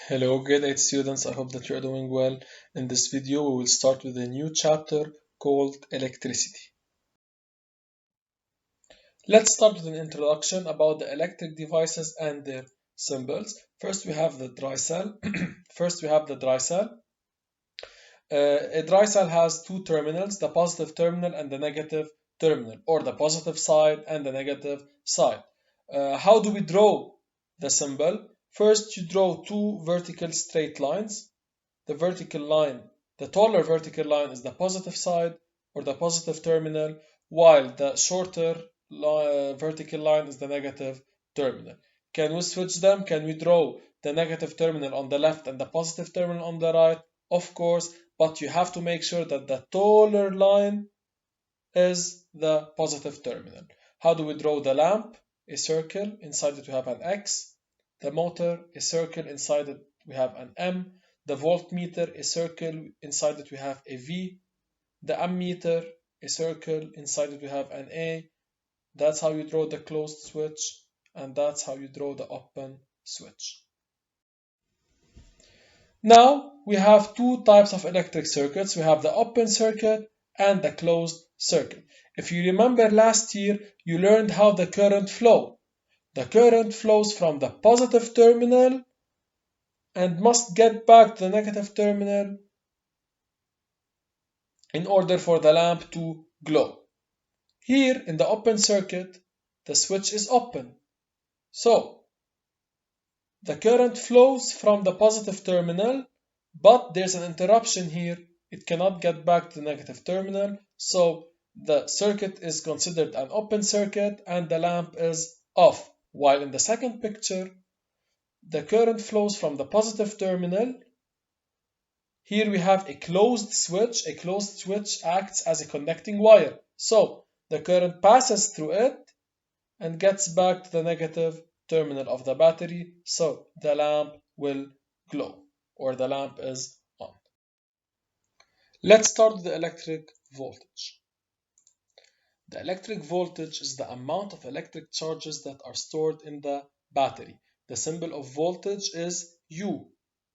Hello, grade 8 students. I hope that you are doing well. In this video, we will start with a new chapter called electricity. Let's start with an introduction about the electric devices and their symbols. First, we have the dry cell. A dry cell has two terminals, the positive terminal and the negative terminal, or the positive side and the negative side. How do we draw the symbol? First, you draw two vertical straight lines. The taller vertical line is the positive side or the positive terminal, while the shorter vertical line is the negative terminal. Can we switch them? Can we draw the negative terminal on the left and the positive terminal on the right? Of course, but you have to make sure that the taller line is the positive terminal. How do we draw the lamp? A circle, inside it we have an X. The motor, a circle, inside it we have an M. The voltmeter, a circle, inside it we have a V. The ammeter, a circle, inside it we have an A. That's how you draw the closed switch, and that's how you draw the open switch. Now we have two types of electric circuits. We have the open circuit and the closed circuit. If you remember last year, you learned how the current flows. The current flows from the positive terminal and must get back to the negative terminal in order for the lamp to glow. Here in the open circuit, the switch is open. So the current flows from the positive terminal, but there's an interruption here. It cannot get back to the negative terminal, so the circuit is considered an open circuit and the lamp is off. While in the second picture, the current flows from the positive terminal. Here we have a closed switch. A closed switch acts as a connecting wire. So the current passes through it and gets back to the negative terminal of the battery. So the lamp will glow, or the lamp is on. Let's start with the electric voltage. The electric voltage is the amount of electric charges that are stored in the battery. The symbol of voltage is U.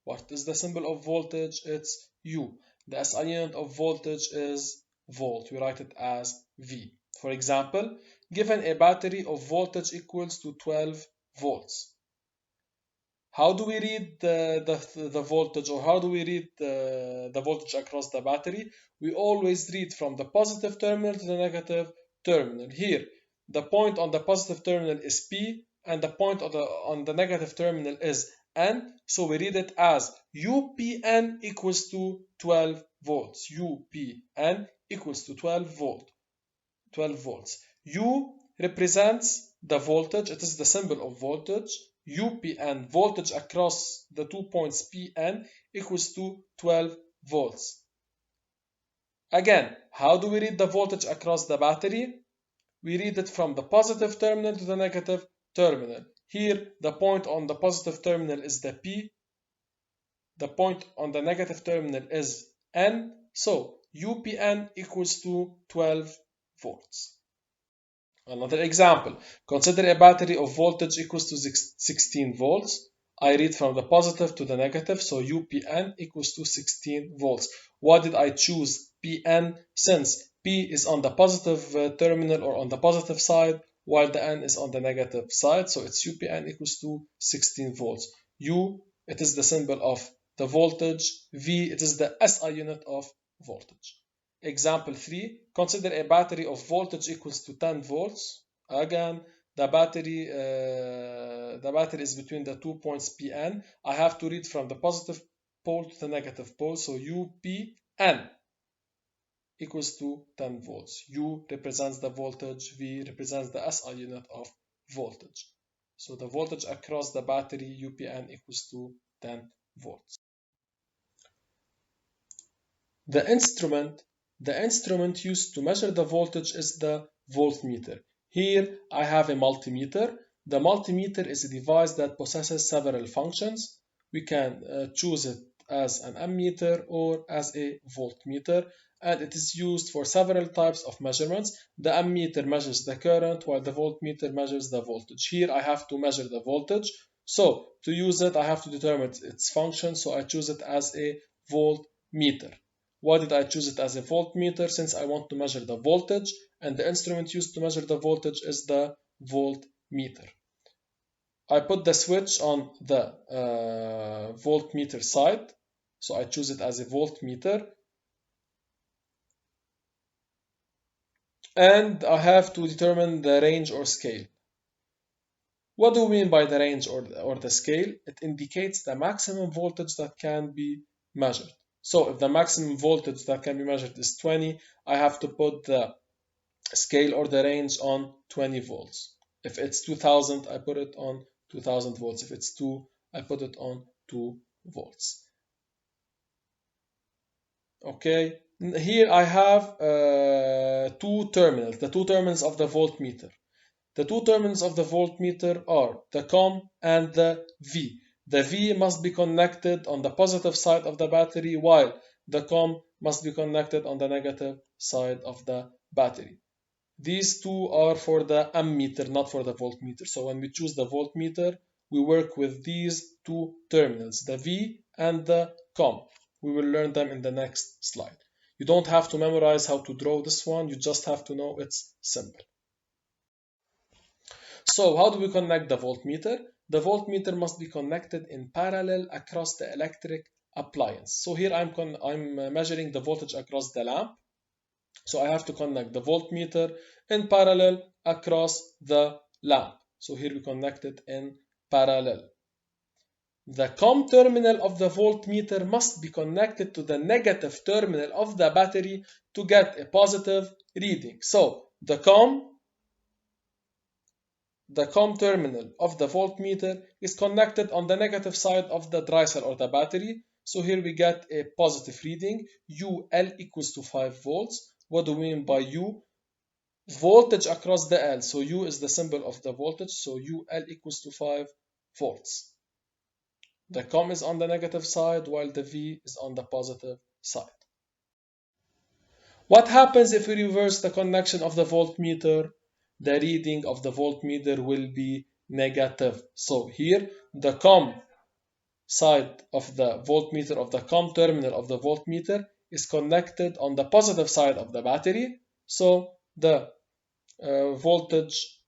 What is the symbol of voltage? It's U. The SI unit of voltage is volt. We write it as V. For example, given a battery of voltage equals to 12 volts. How do we read the voltage, or how do we read the voltage across the battery? We always read from the positive terminal to the negative terminal. Here, the point on the positive terminal is P, and the point on the negative terminal is N, so we read it as UPN equals to 12 volts. UPN equals to 12 volts. U represents the voltage, it is the symbol of voltage. UPN, voltage across the 2 points PN, equals to 12 volts. Again, how do we read the voltage across the battery? We read it from the positive terminal to the negative terminal. Here, the point on the positive terminal is the P. The point on the negative terminal is N. So, UPN equals to 12 volts. Another example, consider a battery of voltage equals to 16 volts. I read from the positive to the negative, so UPN equals to 16 volts. Why did I choose PN? Since P is on the positive terminal or on the positive side, while the N is on the negative side, so it's UPN equals to 16 volts. U, it is the symbol of the voltage. V, it is the SI unit of voltage. Example 3, consider a battery of voltage equals to 10 volts. Again, the battery is between the 2 points Pn. I have to read from the positive pole to the negative pole, so UPN equals to 10 volts. U represents the voltage, V represents the SI unit of voltage. So the voltage across the battery, UPN equals to 10 volts. The instrument used to measure the voltage is the voltmeter. Here I have a multimeter. The multimeter is a device that possesses several functions. We can choose it as an ammeter or as a voltmeter, and it is used for several types of measurements. The ammeter measures the current while the voltmeter measures the voltage. Here I have to measure the voltage. So to use it, I have to determine its function. So I choose it as a voltmeter. Why did I choose it as a voltmeter? Since I want to measure the voltage, and the instrument used to measure the voltage is the voltmeter. I put the switch on the voltmeter side, so I choose it as a voltmeter. And I have to determine the range or scale. What do we mean by the range or the scale? It indicates the maximum voltage that can be measured. So if the maximum voltage that can be measured is 20, I have to put the scale or the range on 20 volts. If it's 2000, I put it on 2000 volts. If it's 2, I put it on 2 volts. Okay, here I have two terminals, the two terminals of the voltmeter. The two terminals of the voltmeter are the COM and the V. The V must be connected on the positive side of the battery, while the COM must be connected on the negative side of the battery. These two are for the ammeter, not for the voltmeter. So when we choose the voltmeter, we work with these two terminals, the V and the COM. We will learn them in the next slide. You don't have to memorize how to draw this one, you just have to know it's simple. So how do we connect the voltmeter? The voltmeter must be connected in parallel across the electric appliance. So here I'm measuring the voltage across the lamp. So I have to connect the voltmeter in parallel across the lamp. So here we connect it in parallel. The COM terminal of the voltmeter must be connected to the negative terminal of the battery to get a positive reading. So the COM terminal of the voltmeter is connected on the negative side of the dry cell or the battery. So here we get a positive reading, UL equals to 5 volts. What do we mean by U? Voltage across the L. So U is the symbol of the voltage. So UL equals to 5 volts. The COM is on the negative side while the V is on the positive side. What happens if we reverse the connection of the voltmeter? The reading of the voltmeter will be negative. So here the COM side of the voltmeter, of the COM terminal of the voltmeter, is connected on the positive side of the battery. So the voltage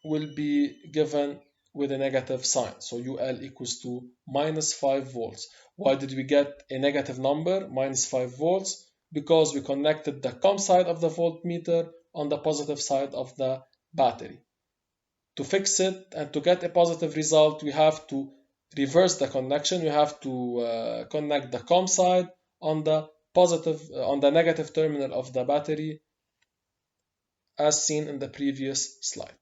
will be given with a negative sign. So UL equals to minus 5 volts. Why did we get a negative number, minus 5 volts? Because we connected the COM side of the voltmeter on the positive side of the battery. To fix it and to get a positive result, we have to reverse the connection. We have to connect the COM side on the negative terminal of the battery, as seen in the previous slide.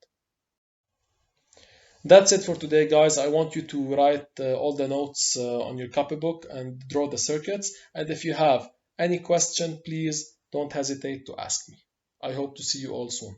That's it for today, guys. I want you to write all the notes on your copybook and draw the circuits. And if you have any question, please don't hesitate to ask me. I hope to see you all soon.